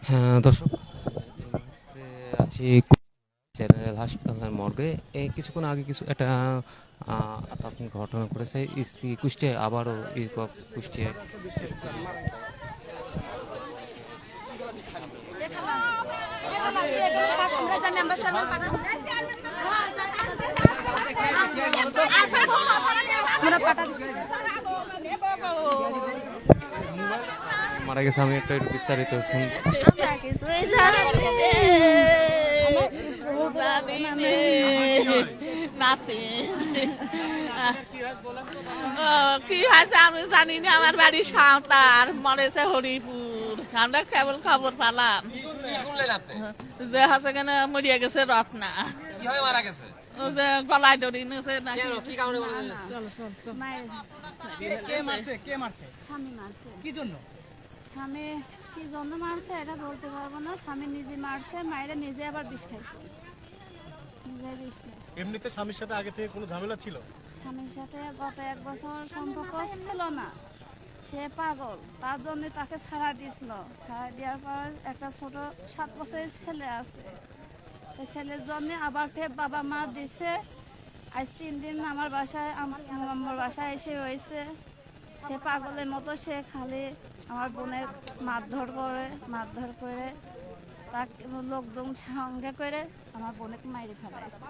হ্যাঁ, দর্শক এই মুহূর্তে আছি জেনারেল হাসপাতালের মর্গে। এই কিছুক্ষণ আগে একটা আপাতমূলক ঘটনা ঘটেছে। কুষ্টিয়ায় আবারও কুষ্টিয়ায় স্ত্রী মারা গেছে। আমি একটু একটু বিস্তারিত শুন। কি হয়েছে আমি জানি না। আমার বাড়ি সাঁওতার, মরেছে হরিপুর। আমরা কেবল খবর পালাম যে হচ্ছে কেন মরিয়া গেছে রত্না। কিভাবে মারা গেছে? ও যে গলায় দড়ি নিয়েছে নাকি। কেন? কি কারণে মারা গেছে? কে মারছে? স্বামী মারছে। কি জন্য? স্বামী কি জন্য মারছে এটা বলতে পারবো না। স্বামী নিজে মারছে, মায়েরা নিজে আবার বিষ খাইছে। নিজে বিষ খাইছে। এমনিতে স্বামীর সাথে আগে থেকে কোনো ঝামেলা ছিল? স্বামীর সাথে গত 1 বছর সম্পর্ক ছিল না। সে পাগল, তার জন্য তাকে ছাড়া দিছিল। ছাড়া দেওয়ার পর একটা ছোট 7 বছরের ছেলে আছে। এই ছেলের জন্য আবার ফের বাবা মা দিছে। আজ 3 দিন আমার বাসায় এসে রয়েছে। সে পাগলের মতো সে খালি আমার বোনের মারধর করে তাকে লোকজন সঙ্গে করে আমার বোনকে মাইরে ফেলাইছে।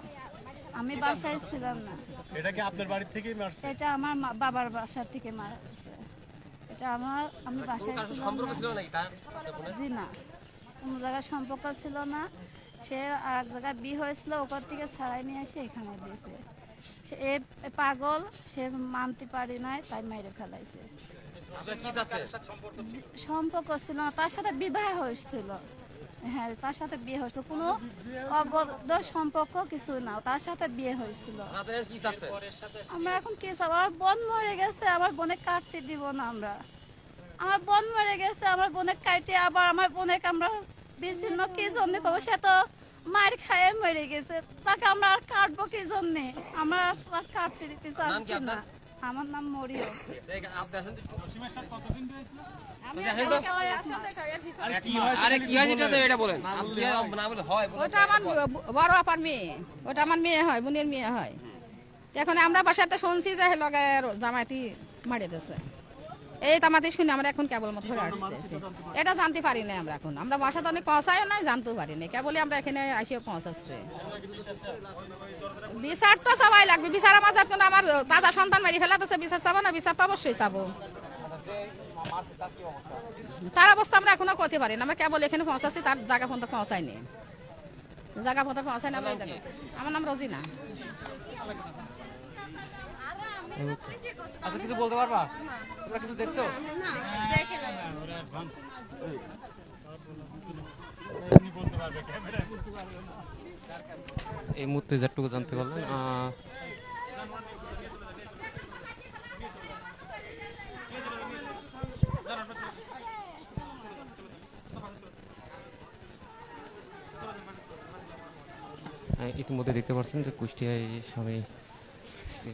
আমি বাসায় ছিলাম না। এটা কি আপনার বাড়ি থেকেই মারছে? এটা আমার বাবার বাসা থেকে মারছে। এটা আমি বাসায় কারোর ছিলাম সম্পর্ক ছিল না। নাকি তার? জি না, কোনো জায়গায় সম্পর্ক ছিল না। সে আর এক জায়গায় বিয়ে হয়েছিল, ওখান থেকে ছাড়াই নিয়ে এসে এখানে দিয়েছে। সে পাগল, সে মানতে পারি নাই, তাই মেরে ফেলাইছে। আপনারা কি চাচ্ছেন? সম্পর্ক ছিল না, তার সাথে বিবাহ হয়েছিল। হ্যাঁ, তার সাথে বিয়ে হয়েছিল, কোনো অবৈধ সম্পর্ক কিছু না, তার সাথে বিয়ে হয়েছিল। আপনারা কি চাচ্ছেন? আমরা এখন কি চাবো? আমার বোন মরে গেছে, আমার বোনে কাটতে দিব না আমরা। আমার বোন মরে গেছে, আমার বোনে কাটে আবার আমার বোনেকে আমরা বিচ্ছিন্ন কি জন্য করবো? সে তো মার খায় মরে গেছে, তাকে আমরা আর কাটবো কি জন্যে? আমরা আর কাটতে দিতে চাচ্ছি না। আমার নাম মরিয়ম। আপনি আসেন তো। আরে কি হয়েছে সেটা তো এটা বলেন। আপনি না বলে হয় বলেন। ওটা আমার বড় আপার মেয়ে, ওটা আমার মেয়ে হয়, বোনের মেয়ে হয়। এখন আমরা বাসাতে শুনছি যে লগে জামাইতি মারিয়ে দিচ্ছে। এই তামাতি শুনে আমরা এখন কেবল মতো ধরে আসছি। এটা জানতে পারি না আমরা এখন। আমরা বাসাতে অনেক পৌঁছায়ও নাই, জানতেও পারি না। কেবলই আমরা এখানে আসিও পৌঁছাচ্ছে। বিচার তো সবাই লাগবে। বিচার আমার যাত কোনো আমার দাদা সন্তান মারি ফেলাতেছে, বিচার চাবো না? বিচার তো অবশ্যই চাবো। তার অবস্থা আমরা এখনো করতে পারি না। আমরা কেবল এখানে পৌঁছাচ্ছি, তার জায়গা পর্যন্ত পৌঁছায়নি। জায়গা পর্যন্ত পৌঁছায় না। আমার নাম রোজিনা। আচ্ছা, কিছু বলতে পারবা? তোমরা কিছু দেখছো? এই মুহূর্তে যেটুকু জানতে পারলাম, ইতিমধ্যে দেখতে পাচ্ছেন যে কুষ্টিয়ায় স্বামী স্ত্রী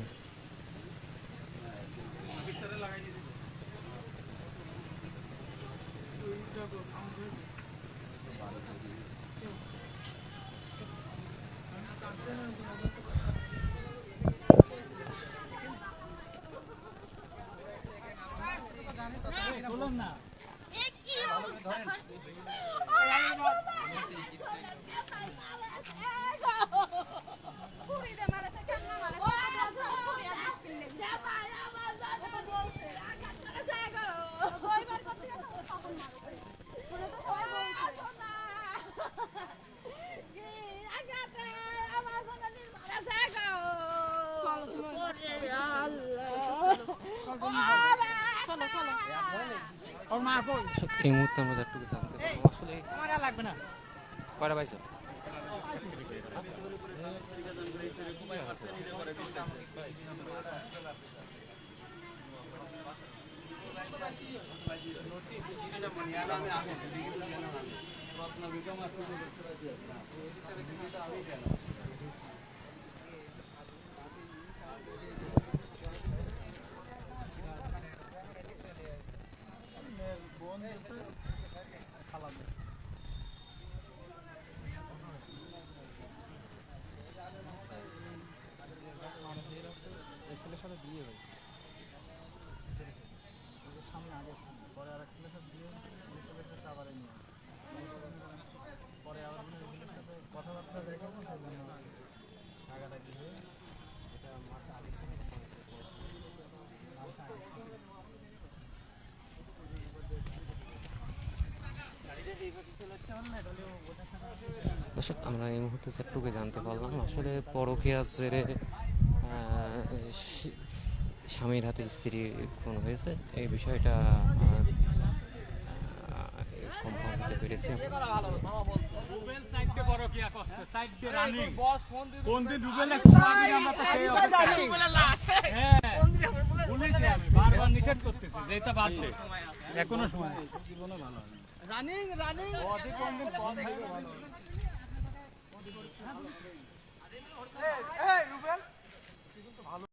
এই মুহূর্তে আমরা যেটুকু জানতে পারলাম আসলে আমার আর লাগবে না। কয়টা পাইছো? দর্শক, আমরা এই মুহূর্তে যেটুকু জানতে পারলাম, আসলে পরকীয়ার জেরে স্বামীর হাতে স্ত্রী খুন হয়েছে, এই বিষয়টা কনফার্ম হতে পেরেছি। কোন দিন রুবেল একটা মারবে আমরা তো সেই অবস্থায়। হ্যাঁ, বলেছি আমি, বারবার নিষেধ করতেছি যে এটা বাদ দে, এখনো সময় আছে। জীবনও ভালো হবে। রানিং